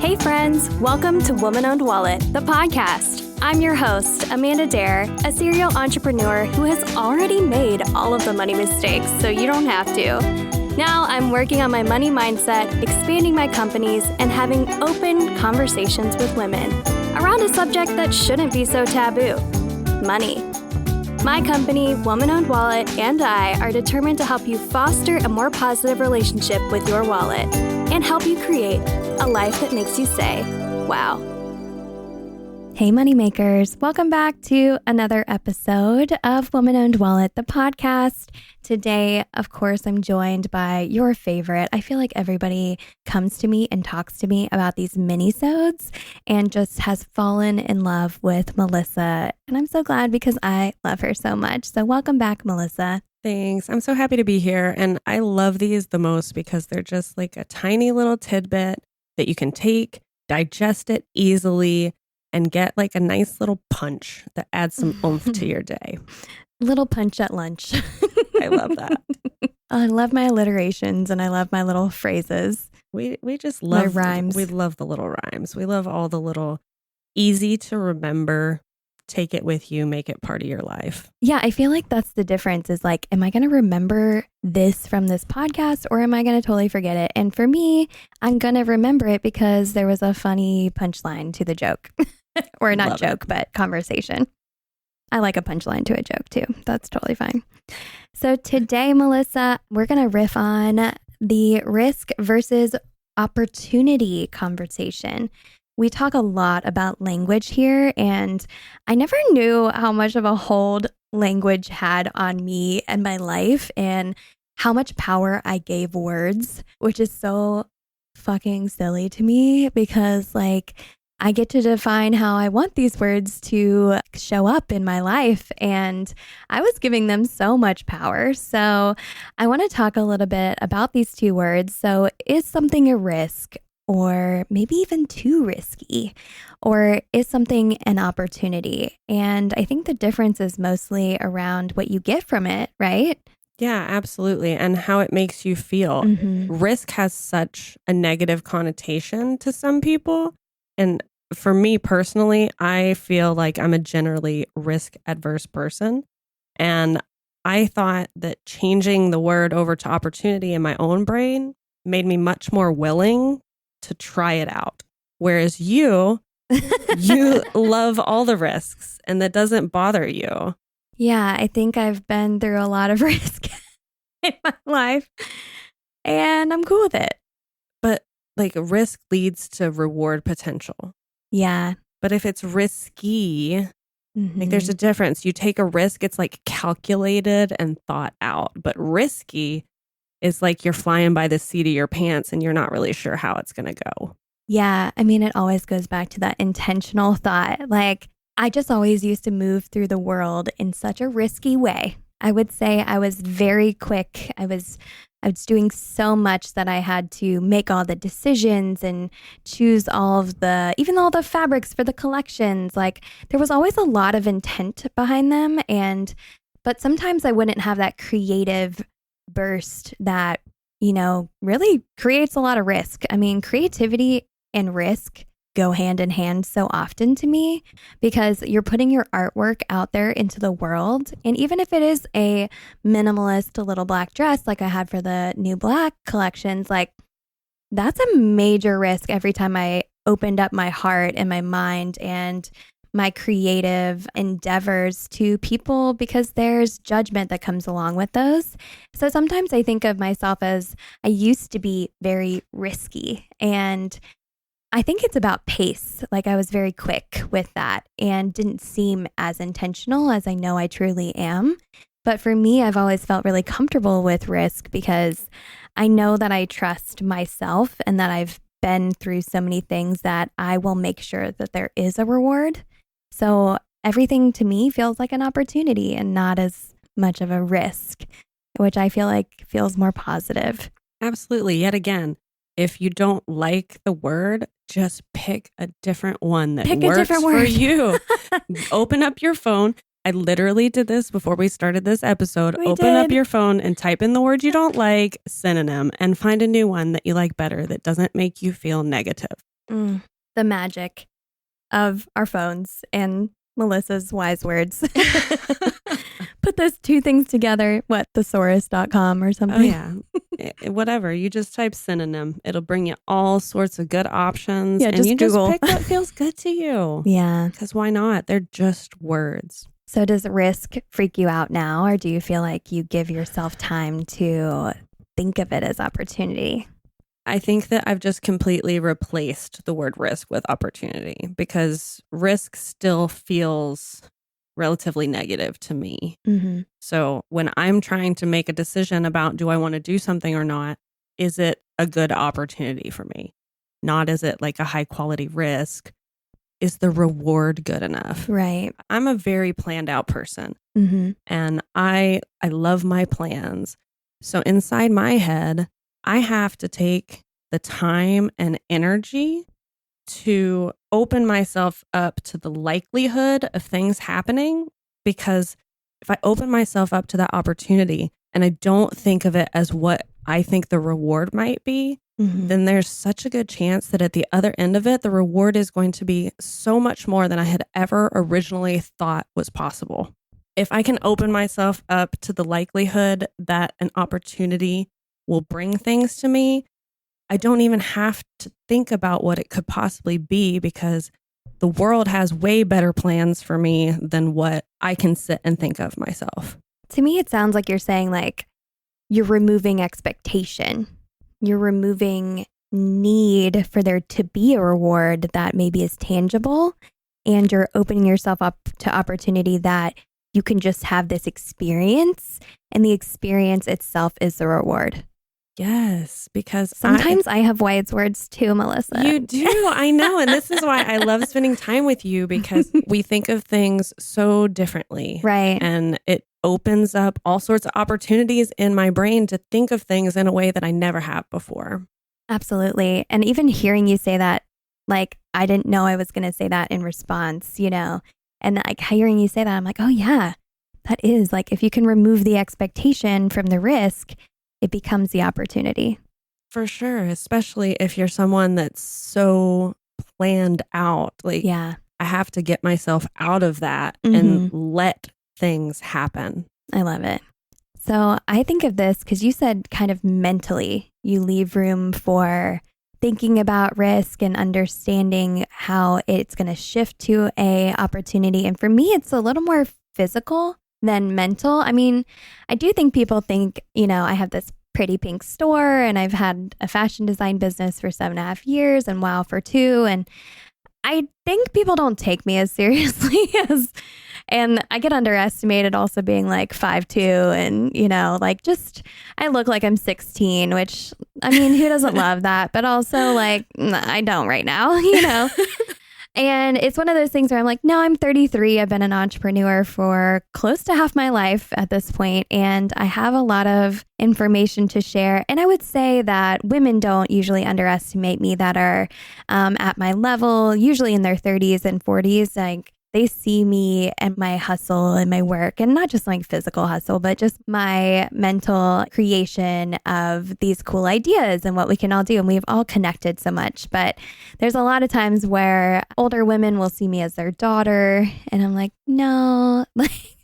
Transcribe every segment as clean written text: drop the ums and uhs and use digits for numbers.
Hey friends, welcome to Woman Owned Wallet, the podcast. I'm your host, Amanda Dare, a serial entrepreneur who has already made all of the money mistakes, so you don't have to. Now I'm working on my money mindset, expanding my companies, and having open conversations with women around a subject that shouldn't be so taboo, money. My company, Woman Owned Wallet, and I are determined to help you foster a more positive relationship with your wallet and help you create a life that makes you say, wow. Hey, moneymakers. Welcome back to another episode of Woman Owned Wallet, the podcast. Today, of course, I'm joined by your favorite. I feel like everybody comes to me and talks to me about these mini-sodes and just has fallen in love with Melissa. And I'm so glad because I love her so much. So welcome back, Melissa. Thanks. I'm so happy to be here. And I love these the most because they're just like a tiny little tidbit that you can take, digest it easily, and get like a nice little punch that adds some oomph to your day. Little punch at lunch. I love that. I love my alliterations and I love my little phrases. We just love my rhymes. We love the little rhymes. We love all the little easy to remember, take it with you, make it part of your life. Yeah, I feel like that's the difference is like, am I going to remember this from this podcast or am I going to totally forget it? And for me, I'm going to remember it because there was a funny punchline to the joke. Or not Love joke, but conversation. I like a punchline to a joke too. That's totally fine. So today, Melissa, we're going to riff on the risk versus opportunity conversation. We talk a lot about language here, and I never knew how much of a hold language had on me and my life and how much power I gave words, which is so fucking silly to me because like I get to define how I want these words to show up in my life. And I was giving them so much power. So I want to talk a little bit about these two words. So is something a risk or maybe even too risky? Or is something an opportunity? And I think the difference is mostly around what you get from it, right? Yeah, absolutely. And how it makes you feel. Risk has such a negative connotation to some people. And for me personally, I feel like I'm a generally risk adverse person. And I thought that changing the word over to opportunity in my own brain made me much more willing to try it out. Whereas you love all the risks and that doesn't bother you. Yeah, I think I've been through a lot of risk in my life and I'm cool with it. But like risk leads to reward potential. Yeah. But if it's risky, like there's a difference. You take a risk, it's like calculated and thought out. But risky is like you're flying by the seat of your pants and you're not really sure how it's going to go. Yeah. I mean, it always goes back to that intentional thought. Like I just always used to move through the world in such a risky way. I would say I was very quick. I was doing so much that I had to make all the decisions and choose even all the fabrics for the collections. Like there was always a lot of intent behind them. But sometimes I wouldn't have that creative burst that, really creates a lot of risk. I mean, creativity and risk go hand in hand so often to me because you're putting your artwork out there into the world. And even if it is a minimalist little black dress like I had for the new black collections, like that's a major risk every time I opened up my heart and my mind and my creative endeavors to people because there's judgment that comes along with those. So sometimes I think of myself as I used to be very risky and I think it's about pace. Like I was very quick with that and didn't seem as intentional as I know I truly am. But for me, I've always felt really comfortable with risk because I know that I trust myself and that I've been through so many things that I will make sure that there is a reward. So everything to me feels like an opportunity and not as much of a risk, which I feel like feels more positive. Absolutely. Yet again, if you don't like the word, just pick a different one that works for you. Open up your phone. I literally did this before we started this episode. Open up your phone and type in the word you don't like, synonym, and find a new one that you like better that doesn't make you feel negative. The magic of our phones and Melissa's wise words. Put those two things together, thesaurus.com or something. Oh, yeah. Whatever. You just type synonym. It'll bring you all sorts of good options. Yeah, and just you Google. just pick what feels good to you. Yeah. Because why not? They're just words. So does risk freak you out now, or do you feel like you give yourself time to think of it as opportunity? I think that I've just completely replaced the word risk with opportunity, because risk still feels relatively negative to me. Mm-hmm. So when I'm trying to make a decision about, do I want to do something or not, is it a good opportunity for me? Not is it like a high quality risk? Is the reward good enough? Right. I'm a very planned out person, Mm-hmm. and I love my plans. So inside my head, I have to take the time and energy to open myself up to the likelihood of things happening, because if I open myself up to that opportunity and I don't think of it as what I think the reward might be, then there's such a good chance that at the other end of it, the reward is going to be so much more than I had ever originally thought was possible. If I can open myself up to the likelihood that an opportunity will bring things to me, I don't even have to think about what it could possibly be, because the world has way better plans for me than what I can sit and think of myself. To me, it sounds like you're saying like you're removing expectation. You're removing need for there to be a reward that maybe is tangible, and you're opening yourself up to opportunity that you can just have this experience, and the experience itself is the reward. Yes, because sometimes I have wise words too, Melissa. You do, I know. And this is why I love spending time with you, because we think of things so differently. Right. And it opens up all sorts of opportunities in my brain to think of things in a way that I never have before. Absolutely. And even hearing you say that, like, I didn't know I was going to say that in response, you know, and like hearing you say that, I'm like, oh yeah, that is like, if you can remove the expectation from the risk, it becomes the opportunity. For sure. Especially if you're someone that's so planned out. Like, yeah, I have to get myself out of that and let things happen. I love it. So I think of this because you said kind of mentally, you leave room for thinking about risk and understanding how it's going to shift to a opportunity. And for me, it's a little more physical than mental. I mean, I do think people think, you know, I have this pretty pink store and I've had a fashion design business for 7.5 years and wow for 2. And I think people don't take me as seriously as, and I get underestimated also being like 5'2" and, you know, like just, I look like I'm 16, which, I mean, who doesn't love that? But also like, I don't right now, you know? And it's one of those things where I'm like, no, I'm 33. I've been an entrepreneur for close to half my life at this point, and I have a lot of information to share. And I would say that women don't usually underestimate me that are at my level, usually in their 30s and 40s. Like, they see me and my hustle and my work, and not just like physical hustle, but just my mental creation of these cool ideas and what we can all do. And we've all connected so much. But there's a lot of times where older women will see me as their daughter. And I'm like, no, like,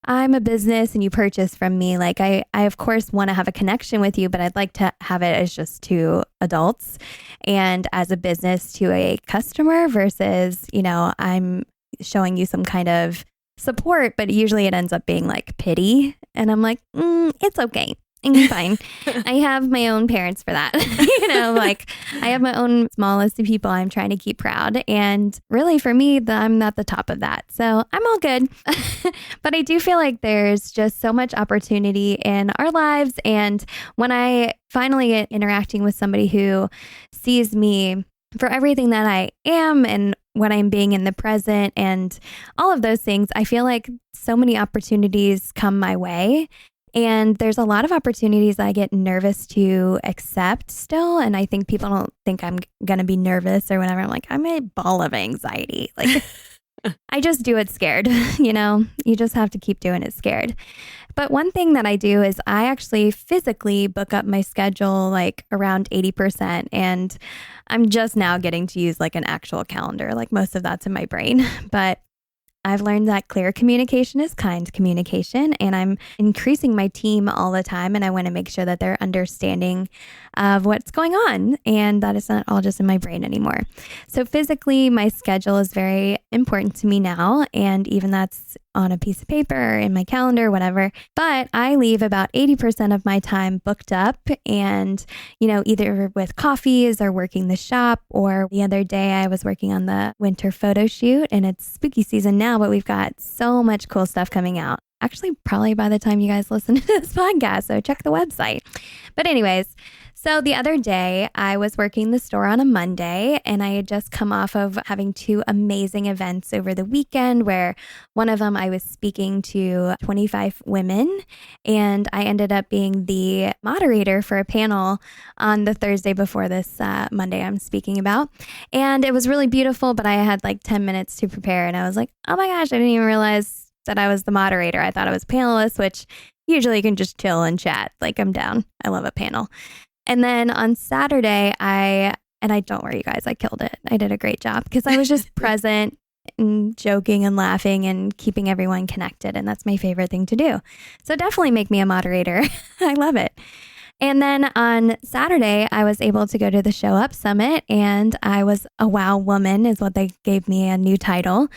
I'm a business and you purchase from me. Like, I of course want to have a connection with you, but I'd like to have it as just two adults and as a business to a customer versus, you know, I'm showing you some kind of support, but usually it ends up being like pity. And I'm like, it's okay. I'm fine. I have my own parents for that. You know, like I have my own small list of people I'm trying to keep proud. And really for me, I'm at the top of that. So I'm all good. But I do feel like there's just so much opportunity in our lives. And when I finally get interacting with somebody who sees me for everything that I am and what I'm being in the present and all of those things, I feel like so many opportunities come my way. And there's a lot of opportunities I get nervous to accept still. And I think people don't think I'm going to be nervous or whatever. I'm like, I'm a ball of anxiety. Like, I just do it scared. You just have to keep doing it scared. But one thing that I do is I actually physically book up my schedule like around 80%. And I'm just now getting to use like an actual calendar. Like most of that's in my brain. But I've learned that clear communication is kind communication, and I'm increasing my team all the time. And I want to make sure that they're understanding of what's going on and that it's not all just in my brain anymore. So physically, my schedule is very important to me now. And even that's on a piece of paper, in my calendar, whatever. But I leave about 80% of my time booked up and, either with coffees or working the shop, or the other day I was working on the winter photo shoot, and it's spooky season now, but we've got so much cool stuff coming out. Actually, probably by the time you guys listen to this podcast, so check the website. But anyways, so the other day I was working the store on a Monday, and I had just come off of having 2 amazing events over the weekend, where one of them I was speaking to 25 women, and I ended up being the moderator for a panel on the Thursday before this Monday I'm speaking about. And it was really beautiful, but I had like 10 minutes to prepare, and I was like, oh my gosh, I didn't even realize that I was the moderator. I thought I was a panelist, which usually you can just chill and chat. Like, I'm down. I love a panel. And then on Saturday, I don't worry, you guys, I killed it. I did a great job because I was just present and joking and laughing and keeping everyone connected. And that's my favorite thing to do. So definitely make me a moderator. I love it. And then on Saturday, I was able to go to the Show Up Summit, and I was a wow woman is what they gave me a new title.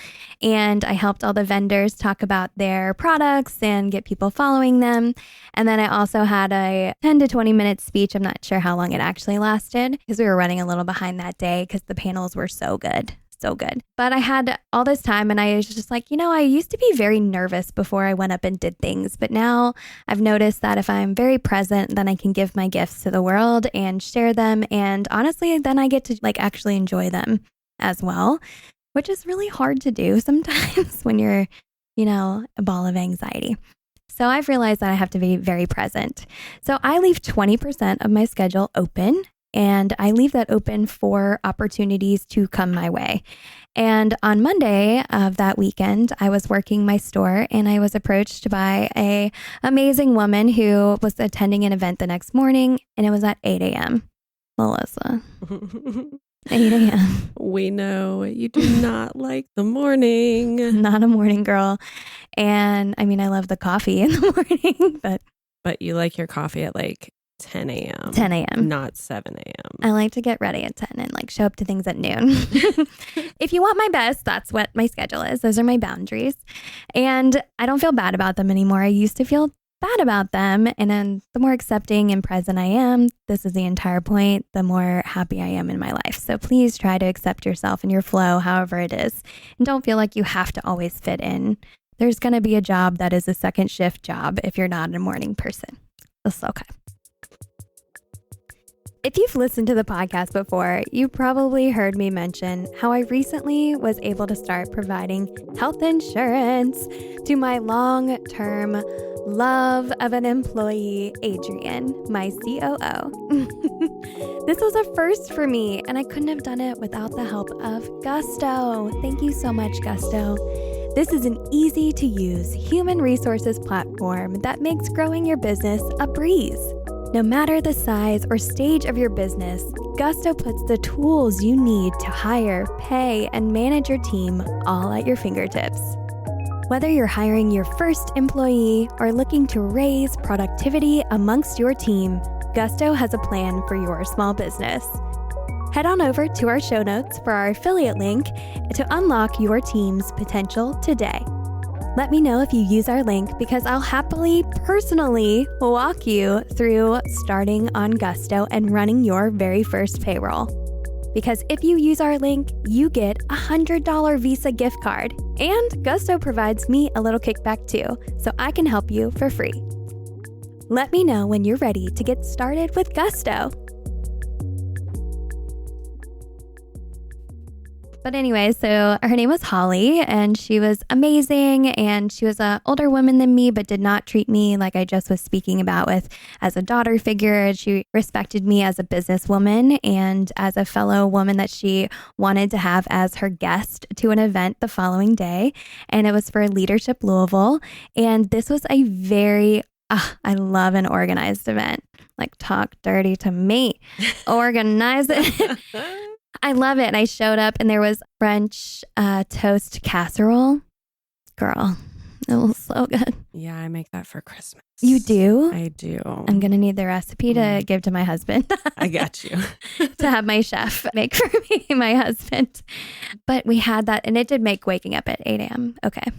And I helped all the vendors talk about their products and get people following them. And then I also had a 10 to 20 minute speech. I'm not sure how long it actually lasted because we were running a little behind that day because the panels were so good. So good. But I had all this time, and I was just like, I used to be very nervous before I went up and did things. But now I've noticed that if I'm very present, then I can give my gifts to the world and share them. And honestly, then I get to like actually enjoy them as well, which is really hard to do sometimes when you're, a ball of anxiety. So I've realized that I have to be very present. So I leave 20% of my schedule open. And I leave that open for opportunities to come my way. And on Monday of that weekend, I was working my store, and I was approached by an amazing woman who was attending an event the next morning, and it was at 8 a.m. Melissa. 8 a.m. We know you do not like the morning. Not a morning girl. And I mean, I love the coffee in the morning, but you like your coffee at like 10 a.m. 10 a.m. Not 7 a.m. I like to get ready at 10 and like show up to things at noon. If you want my best, that's what my schedule is. Those are my boundaries. And I don't feel bad about them anymore. I used to feel bad about them. And then the more accepting and present I am, this is the entire point, the more happy I am in my life. So please try to accept yourself and your flow, however it is. And don't feel like you have to always fit in. There's going to be a job that is a second shift job if you're not a morning person. It's okay. If you've listened to the podcast before, you probably heard me mention how I recently was able to start providing health insurance to my long-term love of an employee, Adrian, my COO. This was a first for me, and I couldn't have done it without the help of Gusto. Thank you so much, Gusto. This is an easy-to-use human resources platform that makes growing your business a breeze. No matter the size or stage of your business, Gusto puts the tools you need to hire, pay, and manage your team all at your fingertips. Whether you're hiring your first employee or looking to raise productivity amongst your team, Gusto has a plan for your small business. Head on over to our show notes for our affiliate link to unlock your team's potential today. Let me know if you use our link because I'll happily, personally walk you through starting on Gusto and running your very first payroll. Because if you use our link, you get a $100 Visa gift card, and Gusto provides me a little kickback too, so I can help you for free. Let me know when you're ready to get started with Gusto. But anyway, so her name was Holly, and she was amazing. And she was an older woman than me, but did not treat me like I just was speaking about with as a daughter figure. She respected me as a businesswoman and as a fellow woman that she wanted to have as her guest to an event the following day. And it was for Leadership Louisville. And this was a very I love an organized event. Like, talk dirty to me. Organize it. I love it. And I showed up and there was French toast casserole. Girl, it was so good. Yeah, I make that for Christmas. You do? I do. I'm going to need the recipe to give to my husband. I got you. To have my chef make for me, my husband. But we had that, and it did make waking up at 8 a.m. Okay.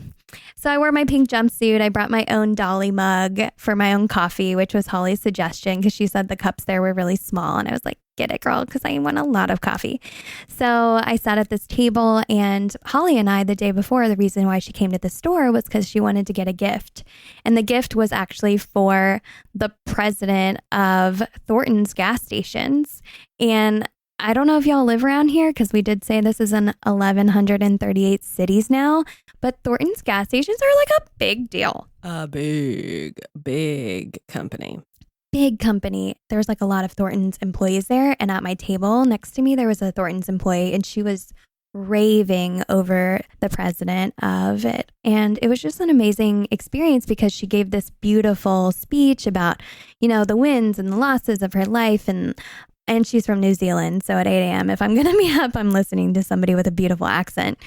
So I wore my pink jumpsuit. I brought my own Dolly mug for my own coffee, which was Holly's suggestion because she said the cups there were really small. And I was like, get it, girl, because I want a lot of coffee. So I sat at this table, and Holly and I, the day before, the reason why she came to the store was because she wanted to get a gift. And the gift was actually for the president of Thornton's gas stations. And I don't know if y'all live around here, because we did say this is in 1,138 cities now, but Thornton's gas stations are like a big deal. A big company. Big company. There was like a lot of Thornton's employees there. And at my table next to me, there was a Thornton's employee, and she was raving over the president of it. And it was just an amazing experience because she gave this beautiful speech about, the wins and the losses of her life. And she's from New Zealand. So at 8 a.m., if I'm going to be up, I'm listening to somebody with a beautiful accent.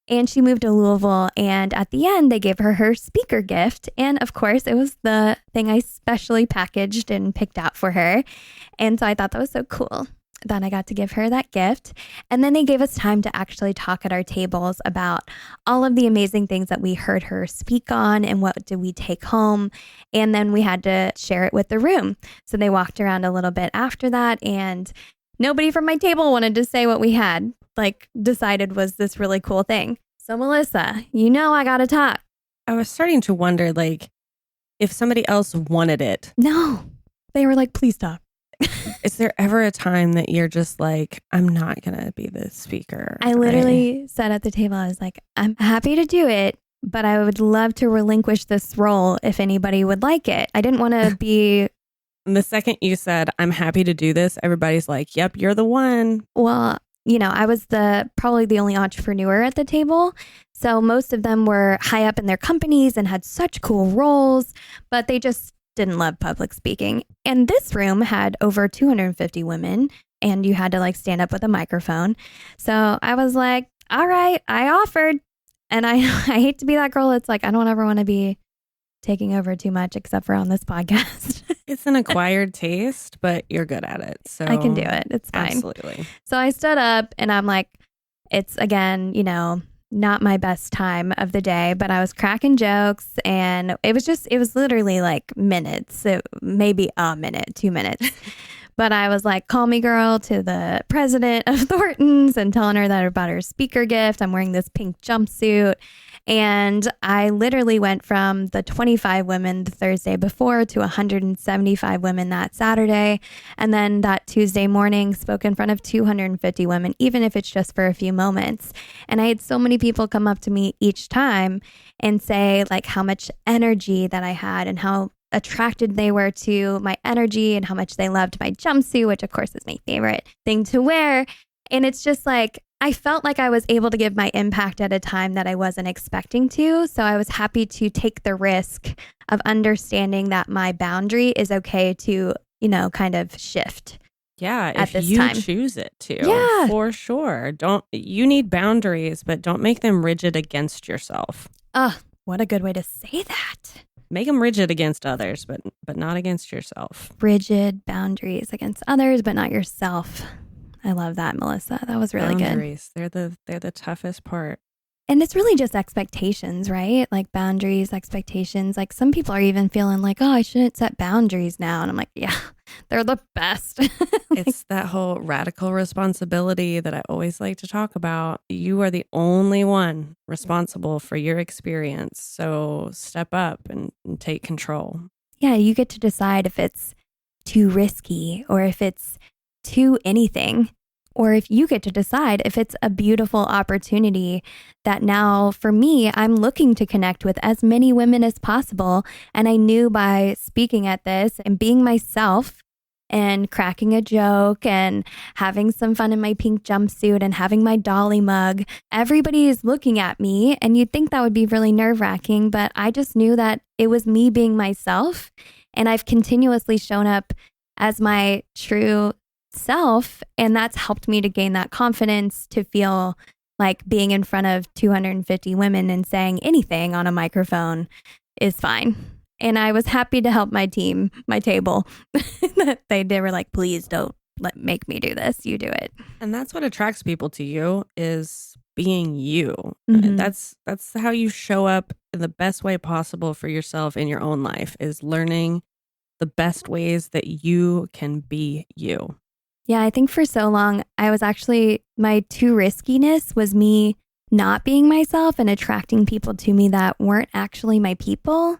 And she moved to Louisville. And at the end, they gave her speaker gift. And of course, it was the thing I specially packaged and picked out for her. And so I thought that was so cool that I got to give her that gift. And then they gave us time to actually talk at our tables about all of the amazing things that we heard her speak on and what did we take home. And then we had to share it with the room. So they walked around a little bit after that, and nobody from my table wanted to say what we had decided was this really cool thing. So Melissa, I got to talk. I was starting to wonder, if somebody else wanted it. No, they were like, please talk. Is there ever a time that you're just like, I'm not going to be the speaker? I literally said at the table, I was like, I'm happy to do it, but I would love to relinquish this role if anybody would like it. I didn't want to be... The second you said, I'm happy to do this, everybody's like, yep, you're the one. Well, I was probably the only entrepreneur at the table. So most of them were high up in their companies and had such cool roles, but they just didn't love public speaking. And this room had over 250 women, and you had to stand up with a microphone. So I was like, all right, I offered. And I hate to be that girl. It's like, I don't ever want to be taking over too much except for on this podcast. It's an acquired taste, but you're good at it. So I can do it. It's fine. Absolutely. So I stood up and I'm like, it's again, not my best time of the day, but I was cracking jokes, and it was literally minutes, maybe a minute, 2 minutes. But I was like, call me girl to the president of Thornton's and telling her that about her speaker gift. I'm wearing this pink jumpsuit. And I literally went from the 25 women the Thursday before to 175 women that Saturday. And then that Tuesday morning spoke in front of 250 women, even if it's just for a few moments. And I had so many people come up to me each time and say how much energy that I had and how attracted they were to my energy and how much they loved my jumpsuit, which of course is my favorite thing to wear. And it's just I felt like I was able to give my impact at a time that I wasn't expecting to. So I was happy to take the risk of understanding that my boundary is okay to, kind of shift. Yeah, at if this you time. Choose it to. Yeah. For sure. You need boundaries, but don't make them rigid against yourself. Oh, what a good way to say that. Make them rigid against others, but not against yourself. Rigid boundaries against others, but not yourself. I love that, Melissa. That was really boundaries. They're the toughest part. And it's really just expectations, right? Boundaries, expectations. Some people are even feeling oh, I shouldn't set boundaries now. And I'm like, yeah, they're the best. It's that whole radical responsibility that I always like to talk about. You are the only one responsible for your experience. So step up and take control. Yeah, you get to decide if it's too risky or if it's too anything. or if you get to decide if it's a beautiful opportunity that now for me, I'm looking to connect with as many women as possible. And I knew by speaking at this and being myself and cracking a joke and having some fun in my pink jumpsuit and having my Dolly mug, everybody is looking at me, and you'd think that would be really nerve-wracking, but I just knew that it was me being myself, and I've continuously shown up as my true self, and that's helped me to gain that confidence to feel like being in front of 250 women and saying anything on a microphone is fine. And I was happy to help my team, my table. they were like, please don't make me do this. You do it. And that's what attracts people to you, is being you. Mm-hmm. That's how you show up in the best way possible for yourself in your own life, is learning the best ways that you can be you. Yeah, I think for so long, I was actually, my too riskiness was me not being myself and attracting people to me that weren't actually my people.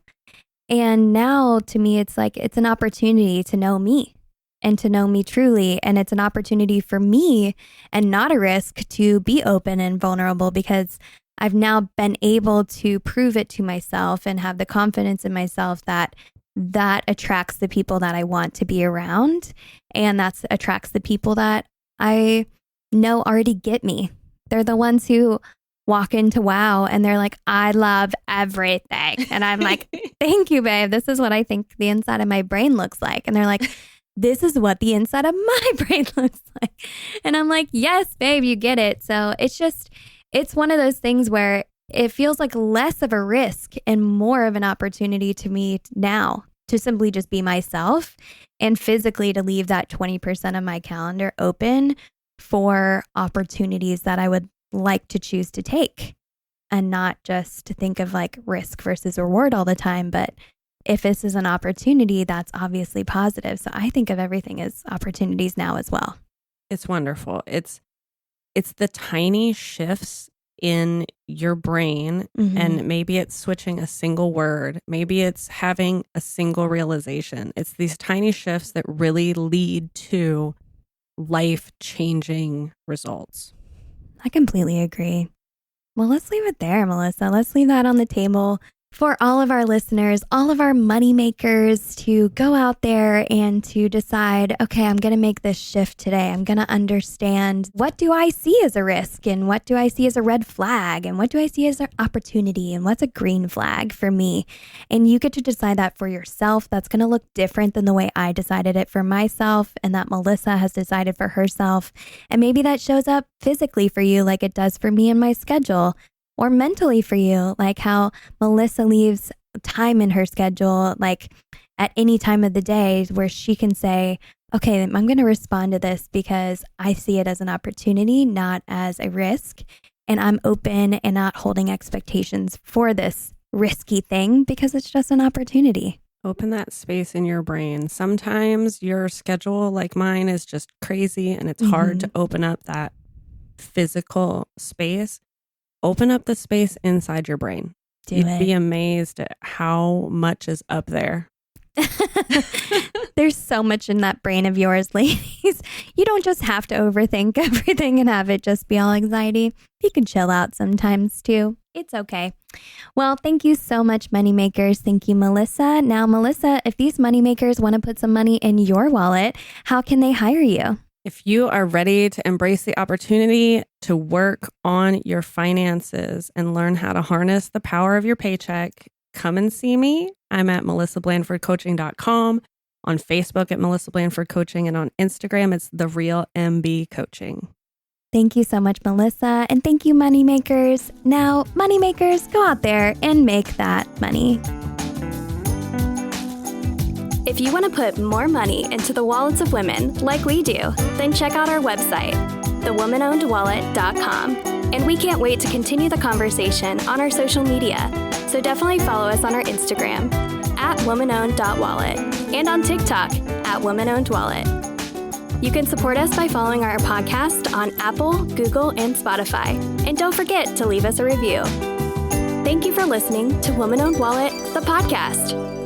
And now to me, it's like, it's an opportunity to know me and to know me truly. And it's an opportunity for me and not a risk to be open and vulnerable, because I've now been able to prove it to myself and have the confidence in myself that attracts the people that I want to be around. And that attracts the people that I know already get me. They're the ones who walk into WOW and they're like, I love everything. And I'm like, thank you, babe. This is what I think the inside of my brain looks like. And they're like, this is what the inside of my brain looks like. And I'm like, yes, babe, you get it. So it's one of those things where it feels like less of a risk and more of an opportunity to me now to simply just be myself, and physically to leave that 20% of my calendar open for opportunities that I would like to choose to take, and not just to think of like risk versus reward all the time. But if this is an opportunity, that's obviously positive. So I think of everything as opportunities now as well. It's wonderful. It's the tiny shifts in your brain, Mm-hmm. and maybe it's switching a single word, maybe it's having a single realization. It's these tiny shifts that really lead to life-changing results. I completely agree. Well, let's leave it there, Melissa. Let's leave that on the table for all of our listeners, all of our money makers, to go out there and to decide, okay, I'm going to make this shift today. I'm going to understand, what do I see as a risk, and what do I see as a red flag, and what do I see as an opportunity, and what's a green flag for me? And you get to decide that for yourself. That's going to look different than the way I decided it for myself, and that Melissa has decided for herself. And maybe that shows up physically for you like it does for me in my schedule. Or mentally for you, like how Melissa leaves time in her schedule, like at any time of the day, where she can say, okay, I'm going to respond to this because I see it as an opportunity, not as a risk. And I'm open and not holding expectations for this risky thing because it's just an opportunity. Open that space in your brain. Sometimes your schedule, like mine, is just crazy, and it's hard to open up that physical space. Open up the space inside your brain. You'd be amazed at how much is up there. There's so much in that brain of yours, ladies. You don't just have to overthink everything and have it just be all anxiety. You can chill out sometimes too. It's okay. Well, thank you so much, moneymakers. Thank you, Melissa. Now, Melissa, if these moneymakers want to put some money in your wallet, how can they hire you? If you are ready to embrace the opportunity to work on your finances and learn how to harness the power of your paycheck, come and see me. I'm at melissablandfordcoaching.com, on Facebook at Melissa Blandford Coaching, and on Instagram, it's The Real MB Coaching. Thank you so much, Melissa. And thank you, moneymakers. Now, moneymakers, go out there and make that money. If you want to put more money into the wallets of women like we do, then check out our website, thewomanownedwallet.com. And we can't wait to continue the conversation on our social media. So definitely follow us on our Instagram at womanowned.wallet and on TikTok at womanownedwallet. You can support us by following our podcast on Apple, Google, and Spotify. And don't forget to leave us a review. Thank you for listening to Woman Owned Wallet, the podcast.